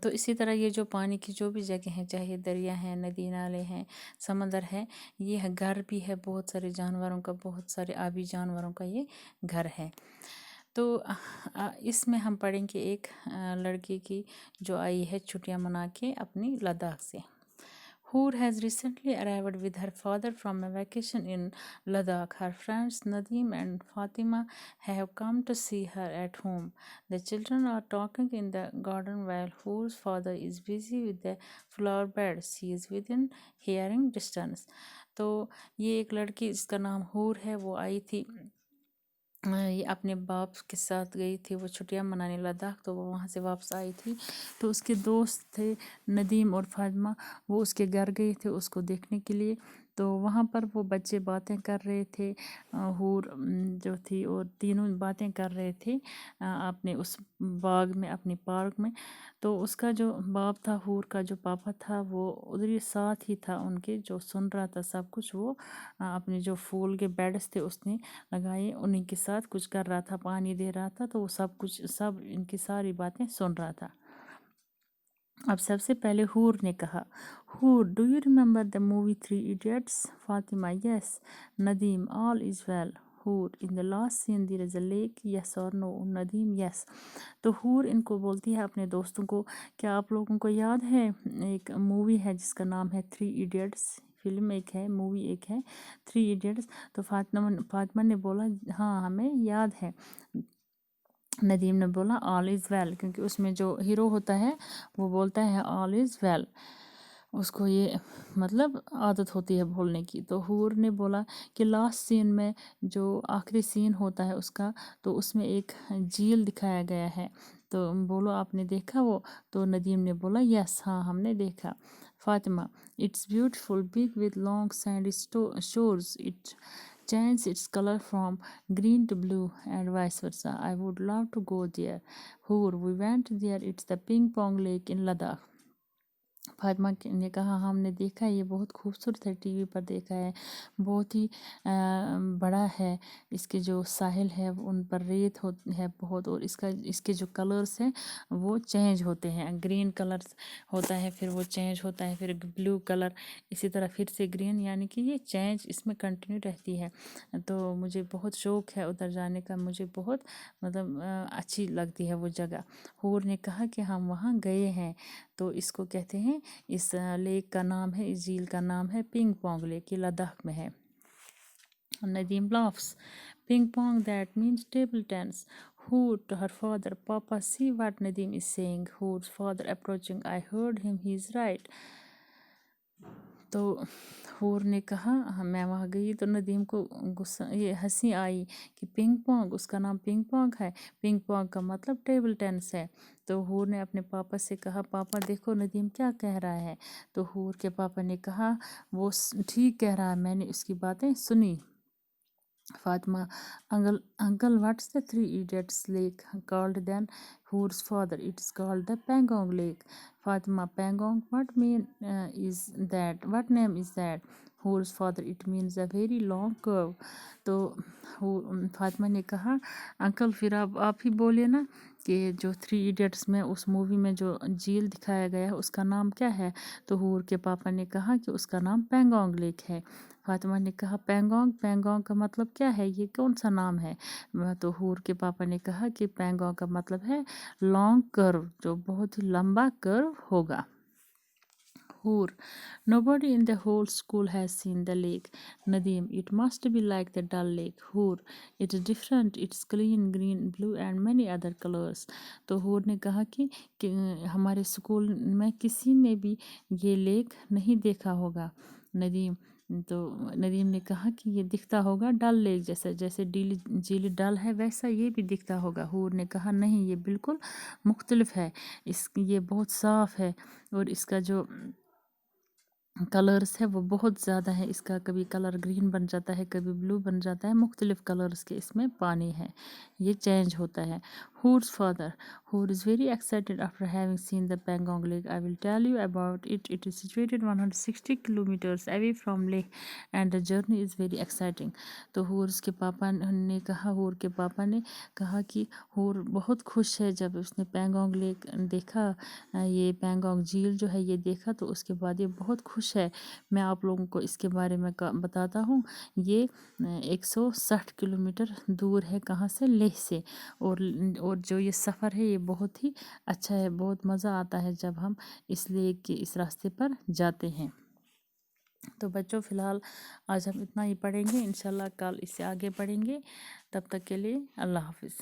تو اسی طرح یہ جو پانی کی جو بھی جگہ ہیں، چاہے دریا ہیں، ندی نالے ہیں، سمندر ہے، یہ گھر بھی ہے بہت سارے جانوروں کا، بہت سارے آبی جانوروں کا یہ گھر ہے۔ تو اس میں ہم پڑھیں گے ایک لڑکی کی جو آئی ہے چھٹیاں منا کے اپنی لداخ سے۔ Hoor has recently arrived with her father from a vacation in Ladakh. Her friends Nadeem and Fatima have come to see her at home. The children are talking in the garden while Hoor's father is busy with the flower beds. She is within hearing distance. تو یہ ایک لڑکی جس کا نام ہور ہے، وہ آئی تھی، یہ اپنے باپ کے ساتھ گئی تھی وہ چھٹیاں منانے لداخ، تو وہ وہاں سے واپس آئی تھی۔ تو اس کے دوست تھے ندیم اور فاطمہ، وہ اس کے گھر گئے تھے اس کو دیکھنے کے لیے۔ تو وہاں پر وہ بچے باتیں کر رہے تھے، ہور جو تھی اور تینوں باتیں کر رہے تھے اپنے اس باغ میں، اپنی پارک میں۔ تو اس کا جو باپ تھا، ہور کا جو پاپا تھا، وہ ادھر ہی ساتھ ہی تھا ان کے، جو سن رہا تھا سب کچھ۔ وہ اپنے جو پھول کے بیڈس تھے اس نے لگائے، انہیں کے ساتھ کچھ کر رہا تھا، پانی دے رہا تھا، تو وہ سب ان کی ساری باتیں سن رہا تھا۔ اب سب سے پہلے ہور نے کہا، ہور do you remember the movie 3 idiots? Fatima yes. Nadeem all is well. ہور in the last scene there is a leak یس اور نو؟ ندیم یس۔ تو ہور ان کو بولتی ہے اپنے دوستوں کو، کیا آپ لوگوں کو یاد ہے ایک مووی ہے جس کا نام ہے 3 ایڈیٹس؟ فلم ایک ہے، مووی ایک ہے 3 ایڈیٹس۔ تو فاطمہ نے بولا ہاں ہمیں یاد ہے۔ ندیم نے بولا آل از ویل، کیونکہ اس میں جو ہیرو ہوتا ہے وہ بولتا ہے آل از ویل، اس کو یہ مطلب عادت ہوتی ہے بولنے کی۔ تو ہور نے بولا کہ لاسٹ سین میں جو آخری سین ہوتا ہے اس کا، تو اس میں ایک جھیل دکھایا گیا ہے، تو بولو آپ نے دیکھا وہ؟ تو ندیم نے بولا یس، ہاں ہم نے دیکھا۔ Fatima it's beautiful big with long sandy shores. It changes its color from green to blue and vice versa. I would love to go there. Hoor, we went there. It's the ping pong lake in Ladakh. Fatima نے کہا ہم نے دیکھا، یہ بہت خوبصورت ہے، T V پر دیکھا ہے، بہت ہی بڑا ہے، اس کے جو ساحل ہے ان پر ریت ہے بہت، اور اس کے جو کلرز ہیں وہ چینج ہوتے ہیں، گرین کلر ہوتا ہے، پھر وہ چینج ہوتا ہے، پھر بلو کلر، اسی طرح پھر سے گرین، یعنی کہ یہ چینج اس میں کنٹینیو رہتی ہے۔ تو مجھے بہت شوق ہے ادھر جانے کا، مجھے بہت مطلب اچھی لگتی ہے وہ جگہ۔ ہور نے کہا کہ ہم وہاں گئے ہیں، تو اس کو کہتے ہیں، اس لیک کا نام ہے، اس جھیل کا نام ہے پنگ پونگ لیک، یہ لداخ میں ہے۔ Nadeem laughs. Ping pong, that means table tennis. Hoor to her father, Papa, see what Nadeem is saying. Hoor's father approaching. I heard him, he's right. تو ہور نے کہا میں وہاں گئی تو ندیم کو غصہ، یہ ہنسی آئی کہ پنگ پونگ، اس کا نام پنگ پونگ ہے، پنگ پونگ کا مطلب ٹیبل ٹینس ہے۔ تو ہور نے اپنے پاپا سے کہا پاپا دیکھو ندیم کیا کہہ رہا ہے۔ تو ہور کے پاپا نے کہا وہ ٹھیک کہہ رہا ہے، میں نے اس کی باتیں سنی۔ Fatima uncle what's the 3 idiots lake called then? Hoor's father it's called the Pangong lake. Fatima Pangong, what name is that? Hoor's father it means a very long curve. تو فاطمہ نے کہا انکل پھر آپ ہی بولے نا کہ جو 3 ایڈیٹس میں اس مووی میں جو جھیل دکھایا گیا ہے اس کا نام کیا ہے؟ تو ہور کے پاپا نے کہا کہ اس کا نام پینگونگ لیک ہے۔ فاطمہ نے کہا پینگونگ کا مطلب کیا ہے، یہ کون سا نام ہے؟ تو ہور کے پاپا نے کہا کہ پینگونگ کا مطلب ہے لانگ کرو، جو بہت ہی لمبا کرو ہوگا۔ ہور nobody in the whole school has seen the lake. Nadeem it must be like the Dal Lake. Hoor it's different, it's clean, green, blue and many other colors. تو ہور نے کہا کہ ہمارے اسکول میں کسی نے بھی یہ لیک نہیں دیکھا ہوگا۔ ندیم نے کہا کہ یہ دکھتا ہوگا ڈل لیک جیسے جھیل ڈل ہے ویسا یہ بھی دکھتا ہوگا۔ ہور نے کہا نہیں، یہ بالکل مختلف ہے، یہ بہت صاف ہے، اور اس کا جو کلرس ہے وہ بہت زیادہ ہے، اس کا کبھی کلر گرین بن جاتا ہے، کبھی بلو بن جاتا ہے، مختلف کلرس کے اس میں پانی ہے، یہ چینج ہوتا ہے۔ ہور's father. Hoor is very excited after having seen the Pangong Lake. I will tell you about it. It is situated 160 kilometers away from lake and the journey is very exciting. تو horse کے پاپا نے کہا، ہور کے پاپا نے کہا کہ ہور بہت خوش ہے جب اس نے پینگونگ لیک دیکھا، یہ پینگونگ جھیل جو ہے یہ دیکھا، تو اس کے بعد یہ بہت خوش ہے۔ میں آپ لوگوں کو اس کے بارے میں بتاتا ہوں، یہ 160 کلومیٹر دور ہے کہاں سے؟ لیہ سے، اور جو یہ سفر ہے یہ بہت ہی اچھا ہے، بہت مزہ آتا ہے جب ہم اس لیک کے اس راستے پر جاتے ہیں۔ تو بچوں فی الحال آج ہم اتنا ہی پڑھیں گے، انشاءاللہ کل اس سے آگے پڑھیں گے، تب تک کے لیے اللہ حافظ۔